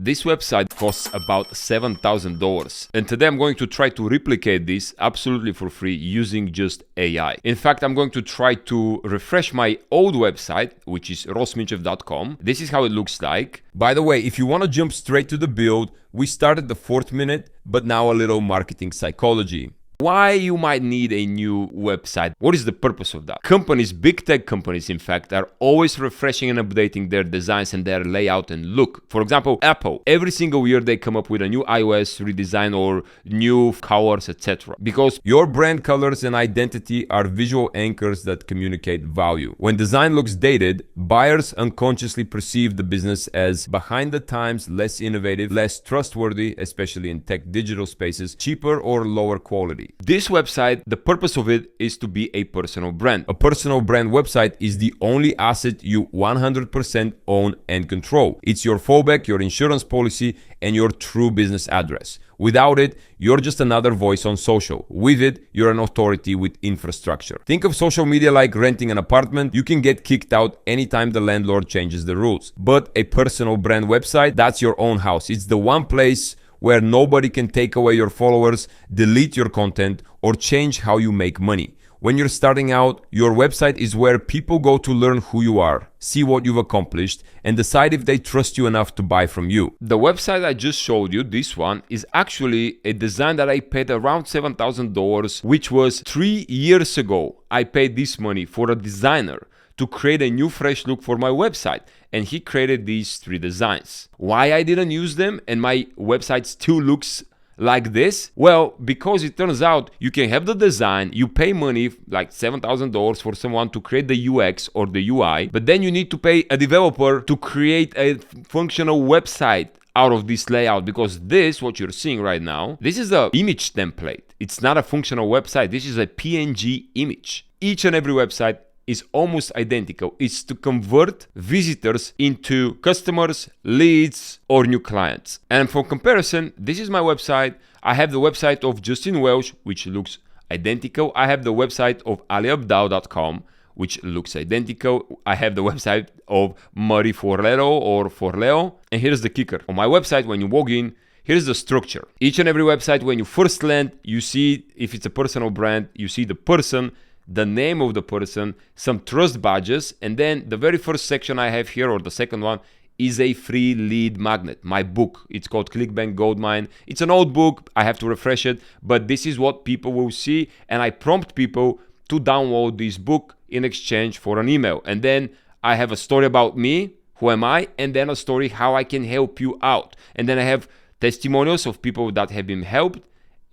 This website costs about $7,000. And today I'm going to try to replicate this absolutely for free using just AI. In fact, I'm going to try to refresh my old website, which is rosminchev.com. This is how it looks like. By the way, if you want to jump straight to the build, we started the 4th minute, but now a little marketing psychology. Why you might need a new website? What is the purpose of that? Companies, big tech companies, in fact, are always refreshing and updating their designs and their layout and look. For example, Apple, every single year they come up with a new iOS redesign or new covers, etc. Because your brand colors and identity are visual anchors that communicate value. When design looks dated, buyers unconsciously perceive the business as behind the times, less innovative, less trustworthy, especially in tech digital spaces, cheaper or lower quality. This website, the purpose of it is to be a personal brand. A personal brand website is the only asset you 100% own and control. It's your fallback, your insurance policy, and your true business address. Without it, you're just another voice on social. With it, you're an authority with infrastructure. Think of social media like renting an apartment. You can get kicked out anytime the landlord changes the rules. But a personal brand website, that's your own house. It's the one place where nobody can take away your followers, delete your content, or change how you make money. When you're starting out, your website is where people go to learn who you are, see what you've accomplished, and decide if they trust you enough to buy from you. The website I just showed you, this one, is actually a design that I paid around $7,000, which was 3 years ago. I paid this money for a designer to create a new fresh look for my website, and he created these 3 designs. Why I didn't use them and my website still looks like this? Well, because it turns out you can have the design, you pay money like $7,000 for someone to create the UX or the UI, but then you need to pay a developer to create a functional website out of this layout, because this, what you're seeing right now, this is an image template. It's not a functional website. This is a PNG image. Each and every website is almost identical. It's to convert visitors into customers, leads, or new clients. And for comparison, this is my website. I have the website of Justin Welsh, which looks identical. I have the website of aliabdao.com, which looks identical. I have the website of Murray Forleo or Forleo. And here's the kicker. On my website, when you log in, here's the structure. Each and every website, when you first land, you see if it's a personal brand, you see the person, the name of the person, some trust badges, and then the very first section I have here, or the second one, is a free lead magnet, my book. It's called ClickBank Goldmine. It's an old book, I have to refresh it, but this is what people will see, and I prompt people to download this book in exchange for an email. And then I have a story about me, who am I, and then a story how I can help you out. And then I have testimonials of people that have been helped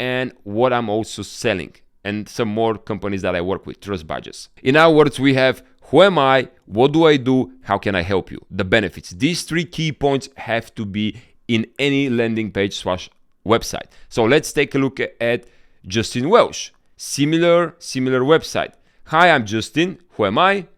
and what I'm also selling, and some more companies that I work with, trust badges. In other words, we have who am I, what do I do, how can I help you, the benefits. These 3 key points have to be in any landing page / website. So let's take a look at Justin Welsh. Similar website. Hi, I'm Justin. Who am I?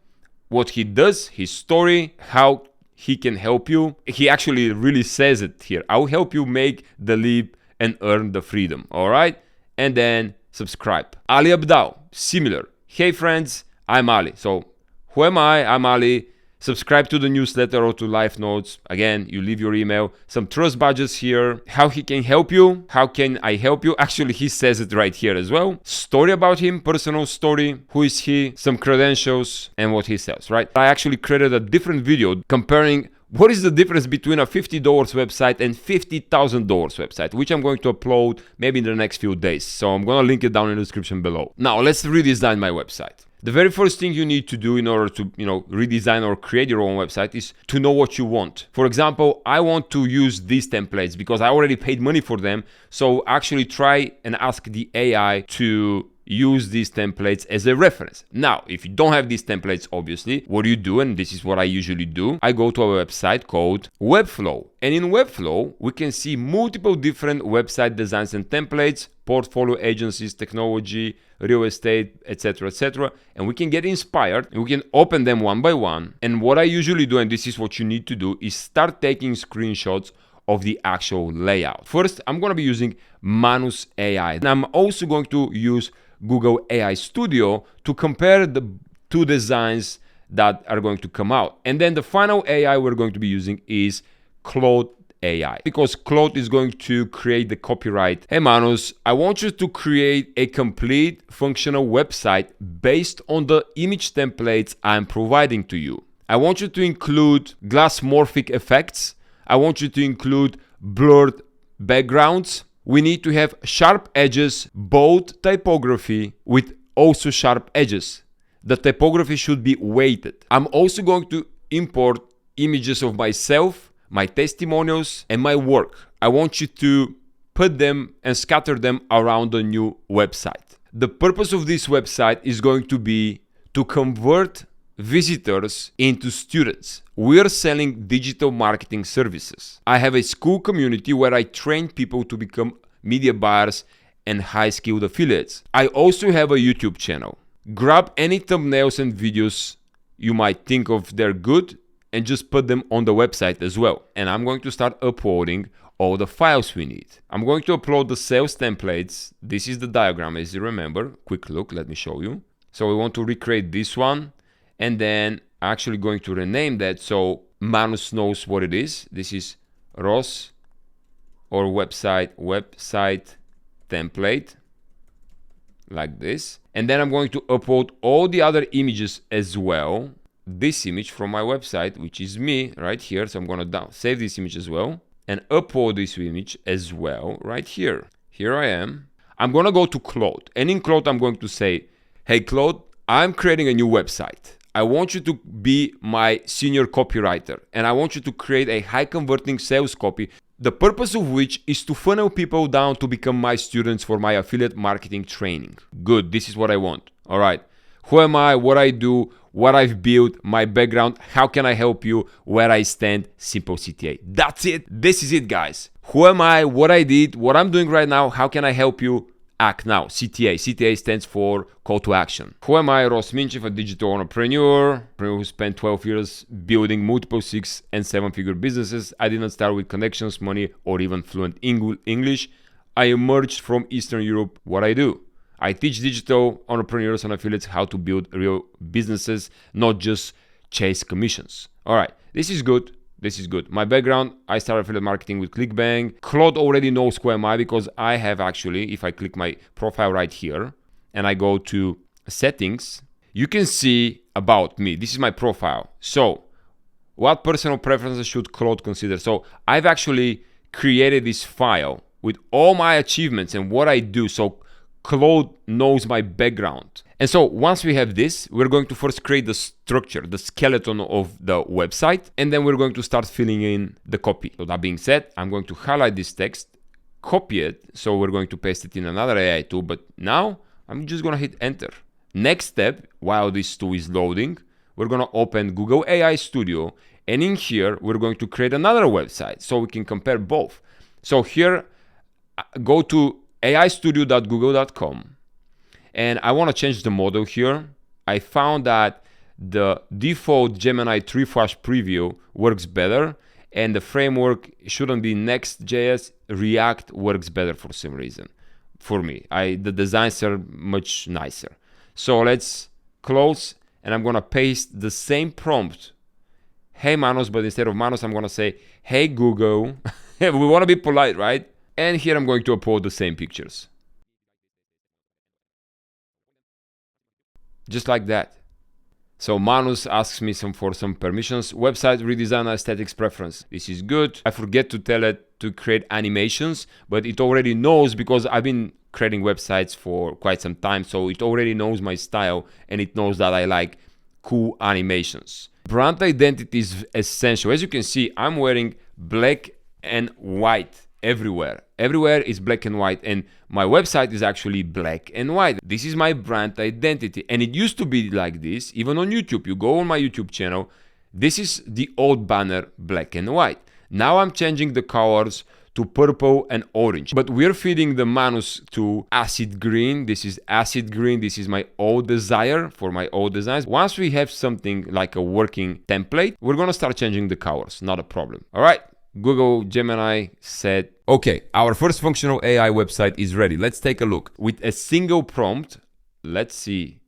What he does, his story, how he can help you. He actually really says it here. I'll help you make the leap and earn the freedom. All right? And then subscribe. Ali Abdal, similar. Hey friends, I'm Ali. So who am I? I'm Ali. Subscribe to the newsletter or to live notes. Again, you leave your email. Some trust badges here. How he can help you. How can I help you? Actually, he says it right here as well. Story about him, personal story. Who is he? Some credentials and what he sells, right? I actually created a different video comparing what is the difference between a $50 website and $50,000 website, which I'm going to upload maybe in the next few days. So I'm going to link it down in the description below. Now let's redesign my website. The very first thing you need to do in order to, redesign or create your own website is to know what you want. For example, I want to use these templates because I already paid money for them. So actually try and ask the AI to use these templates as a reference. Now, if you don't have these templates, obviously, what do you do? And this is what I usually do. I go to a website called Webflow. And in Webflow, we can see multiple different website designs and templates, portfolio agencies, technology, real estate, etc. And we can get inspired and we can open them one by one. And what I usually do, and this is what you need to do, is start taking screenshots of the actual layout. First, I'm going to be using Manus AI. And I'm also going to use Google AI Studio to compare the 2 designs that are going to come out. And then the final AI we're going to be using is Claude AI, because Claude is going to create the copyright. Hey Manus, I want you to create a complete functional website based on the image templates I'm providing to you. I want you to include glassmorphic effects. I want you to include blurred backgrounds. We need to have sharp edges, bold typography with also sharp edges. The typography should be weighted. I'm also going to import images of myself, my testimonials, and my work. I want you to put them and scatter them around the new website. The purpose of this website is going to be to convert visitors into students. We're selling digital marketing services. I have a school community where I train people to become media buyers and high-skilled affiliates. I also have a YouTube channel. Grab any thumbnails and videos you might think of they're good and just put them on the website as well. And I'm going to start uploading all the files we need. I'm going to upload the sales templates. This is the diagram, as you remember. Quick look, let me show you. So we want to recreate this one, and then actually going to rename that so Manus knows what it is. This is Ross or website template, like this. And then I'm going to upload all the other images as well. This image from my website, which is me right here. So I'm going to save this image as well and upload this image as well right here. Here I am. I'm going to go to Claude, and in Claude I'm going to say, hey Claude, I'm creating a new website. I want you to be my senior copywriter, and I want you to create a high converting sales copy, the purpose of which is to funnel people down to become my students for my affiliate marketing training. Good, this is what I want. All right, who am I, what I do, what I've built, my background, how can I help you, where I stand, simple CTA. That's it. This is it, guys. Who am I, what I did, what I'm doing right now, how can I help you? Act now, CTA. CTA stands for call to action. Who am I? Ross Minchev, a digital entrepreneur who spent 12 years building multiple 6- and 7-figure businesses. I didn't start with connections, money, or even fluent English. I emerged from Eastern Europe. What I do? I teach digital entrepreneurs and affiliates how to build real businesses, not just chase commissions. All right, this is good. This is good. My background, I started affiliate marketing with ClickBank. Claude already knows who am I because I have actually, if I click my profile right here and I go to settings, you can see about me. This is my profile. So what personal preferences should Claude consider? So I've actually created this file with all my achievements and what I do. So Claude knows my background. And so once we have this, we're going to first create the structure, the skeleton of the website, and then we're going to start filling in the copy. So that being said, I'm going to highlight this text, copy it. So we're going to paste it in another AI tool, but now I'm just going to hit enter. Next step, while this tool is loading, we're going to open Google AI Studio, and in here, we're going to create another website so we can compare both. So here, go to aistudio.google.com. And I want to change the model here. I found that the default Gemini 3 Flash preview works better, and the framework shouldn't be Next.js. React works better for some reason. For me, the designs are much nicer. So let's close, and I'm gonna paste the same prompt. Hey Manos, but instead of Manos, I'm gonna say, hey Google. We wanna be polite, right? And here I'm going to upload the same pictures. Just like that. So Manus asks me for some permissions. Website redesign aesthetics preference. This is good. I forget to tell it to create animations, but it already knows because I've been creating websites for quite some time. So it already knows my style and it knows that I like cool animations. Brand identity is essential. As you can see, I'm wearing black and white everywhere. Everywhere is black and white, and my website is actually black and white. This is my brand identity, and it used to be like this even on YouTube. You go on my YouTube channel, this is the old banner, black and white. Now I'm changing the colors to purple and orange, but we're feeding the Manus to acid green. This is acid green. This is my old desire for my old designs. Once we have something like a working template, we're gonna start changing the colors, not a problem. All right. Google Gemini said, okay, our first functional AI website is ready. Let's take a look. With a single prompt, let's see.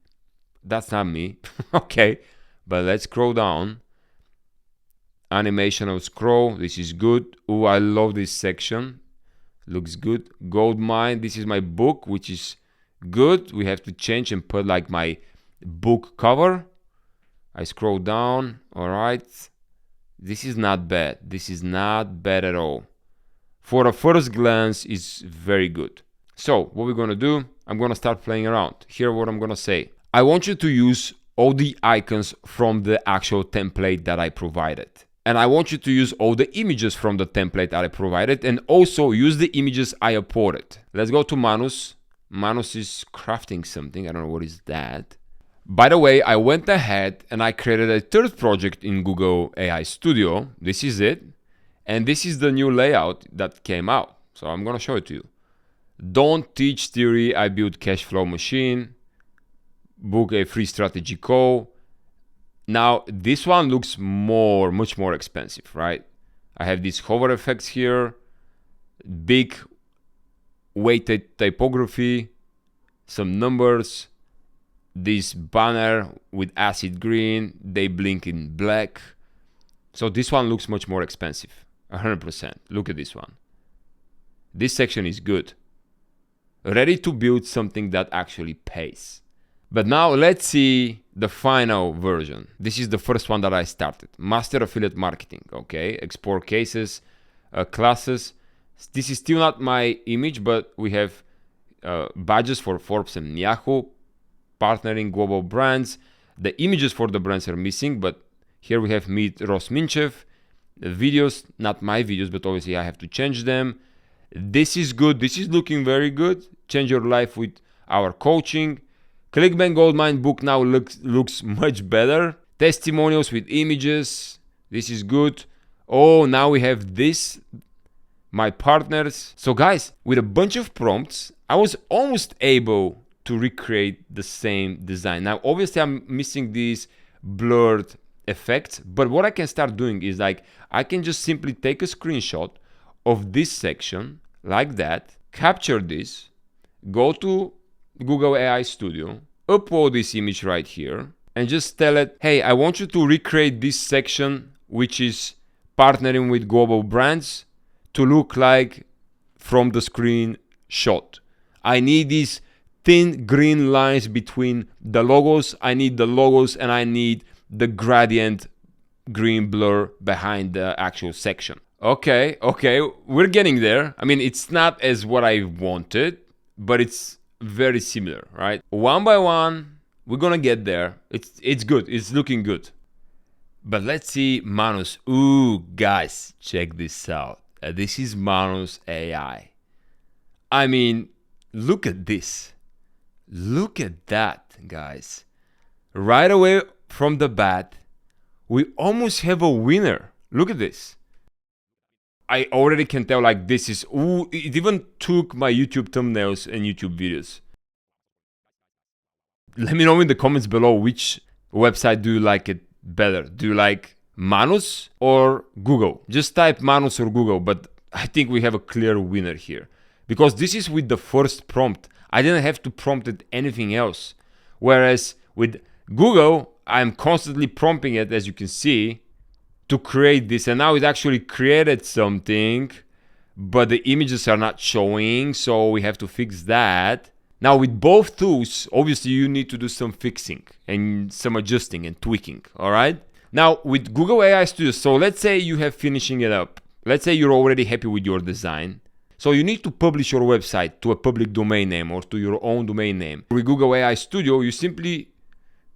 That's not me. Okay, but let's scroll down. Animation of scroll, this is good. Oh, I love this section. Looks good. Gold mine, this is my book, which is good. We have to change and put like my book cover. I scroll down. All right. This is not bad. This is not bad at all. For a first glance, it's very good. So what we're going to do, I'm going to start playing around. Here what I'm going to say. I want you to use all the icons from the actual template that I provided. And I want you to use all the images from the template that I provided, and also use the images I imported. Let's go to Manus. Manus is crafting something. I don't know what is that. By the way, I went ahead and I created a third project in Google AI Studio. This is it. And this is the new layout that came out. So I'm going to show it to you. Don't teach theory. I built cash flow machine. Book a free strategy call. Now, this one looks much more expensive, right? I have these hover effects here, big weighted typography, some numbers, this banner with acid green, they blink in black. So this one looks much more expensive, 100%. Look at this one. This section is good. Ready to build something that actually pays. But now let's see the final version. This is the first one that I started. Master affiliate marketing, okay? Export cases, classes. This is still not my image, but we have badges for Forbes and Yahoo, partnering global brands. The images for the brands are missing, but here we have meet Ross Minchev. The videos, not my videos, but obviously I have to change them. This is good. This is looking very good. Change your life with our coaching. ClickBank Goldmine book now looks much better. Testimonials with images. This is good. Oh, now we have this. My partners. So guys, with a bunch of prompts, I was almost able to recreate the same design. Now, obviously, I'm missing these blurred effects. But what I can start doing is like, I can just simply take a screenshot of this section like that, capture this, go to Google AI Studio, upload this image right here, and just tell it, hey, I want you to recreate this section, which is partnering with global brands, to look like from the screenshot. I need these thin green lines between the logos. I need the logos, and I need the gradient green blur behind the actual section. Okay, we're getting there. I mean, it's not as what I wanted, but it's very similar, right? One by one, we're gonna get there. It's good. It's looking good. But let's see Manus. Ooh, guys, check this out. This is Manus AI. I mean, look at this. Look at that, guys. Right away from the bat, we almost have a winner. Look at this. I already can tell like this is, ooh, it even took my YouTube thumbnails and YouTube videos. Let me know in the comments below which website do you like it better. Do you like Manus or Google? Just type Manus or Google, but I think we have a clear winner here. Because this is with the first prompt. I didn't have to prompt it anything else. Whereas with Google, I'm constantly prompting it, as you can see, to create this, and now it actually created something, but the images are not showing, so we have to fix that. Now with both tools, obviously you need to do some fixing and some adjusting and tweaking, all right? Now with Google AI Studio, so let's say you have finishing it up. Let's say you're already happy with your design. So you need to publish your website to a public domain name or to your own domain name. With Google AI Studio, you simply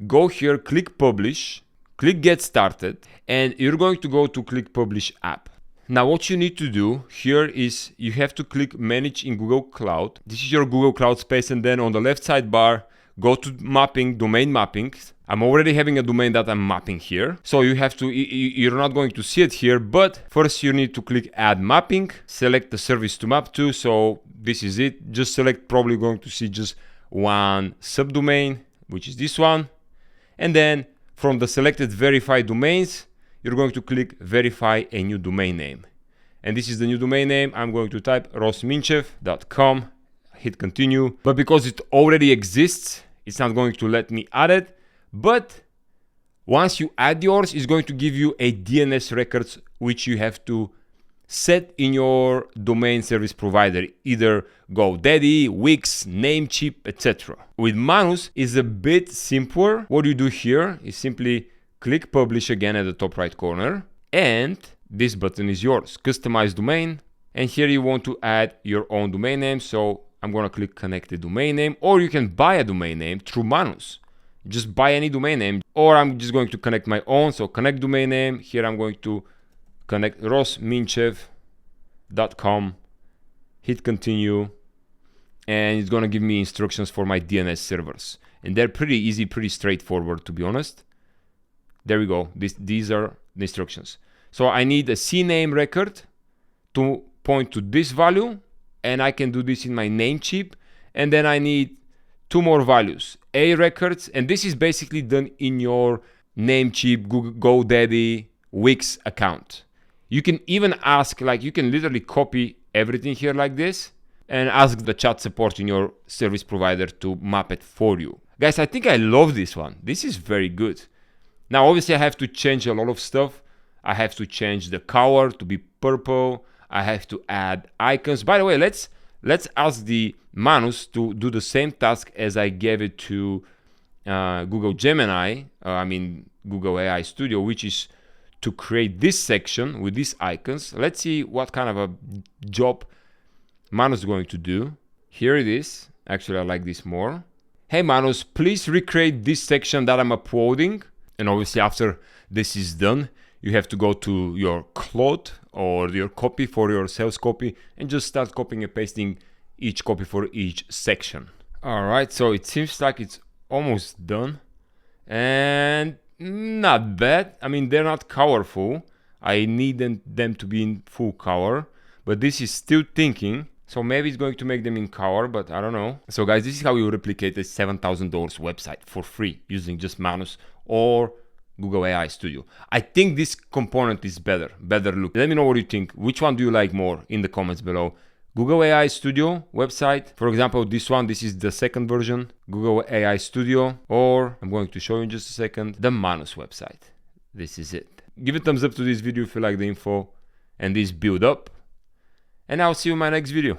go here, click publish, click get started, and you're going to go to click publish app. Now what you need to do here is you have to click manage in Google Cloud. This is your Google Cloud space, and then on the left sidebar, go to mapping, domain mapping. I'm already having a domain that I'm mapping here. So you have to, you're not going to see it here, but first you need to click add mapping, select the service to map to. So this is it. Just select, probably going to see just one subdomain, which is this one. And then from the selected verify domains, you're going to click verify a new domain name. And this is the new domain name. I'm going to type rossminchev.com, hit continue. But because it already exists, it's not going to let me add it. But Once you add yours, it's going to give you a DNS records which you have to set in your domain service provider, either GoDaddy, Wix, Namecheap, etc. With Manus, it's a bit simpler. What you do here is simply click publish again at the top right corner, and this button is yours, customize domain. And here you want to add your own domain name. So I'm gonna click connect the domain name, or you can buy a domain name through Manus. Just buy any domain name, or I'm just going to connect my own. So connect domain name. Here I'm going to connect rosminchev.com, hit continue, and it's gonna give me instructions for my DNS servers. And they're pretty easy, pretty straightforward, to be honest. There we go. These are the instructions. So I need a CNAME record to point to this value, and I can do this in my Namecheap. And then I need two more values, A records, and this is basically done in your Namecheap, Google, GoDaddy, Wix account. You can even ask, like, you can literally copy everything here like this and ask the chat support in your service provider to map it for you. Guys, I think I love this one. This is very good. Now, obviously, I have to change a lot of stuff. I have to change the color to be purple. I have to add icons. By the way, let's ask the Manus to do the same task as I gave it to Google Gemini, Google AI Studio, which is to create this section with these icons. Let's see what kind of a job Manus is going to do. Here it is. Actually, I like this more. Hey Manus, please recreate this section that I'm uploading. And obviously after this is done, you have to go to your Claude or your copy for your sales copy and just start copying and pasting each copy for each section. All right, so it seems like it's almost done. And not bad. I mean, they're not colorful. I need them to be in full color, but this is still thinking. So maybe it's going to make them in color, but I don't know. So guys, this is how you replicate a $7,000 website for free using just Manus or Google AI Studio. I think this component is better look. Let me know what you think. Which one do you like more in the comments below? Google AI Studio website, for example, this one, this is the second version, Google AI Studio, or I'm going to show you in just a second, the Manus website. This is it. Give a thumbs up to this video if you like the info and this build up, and I'll see you in my next video.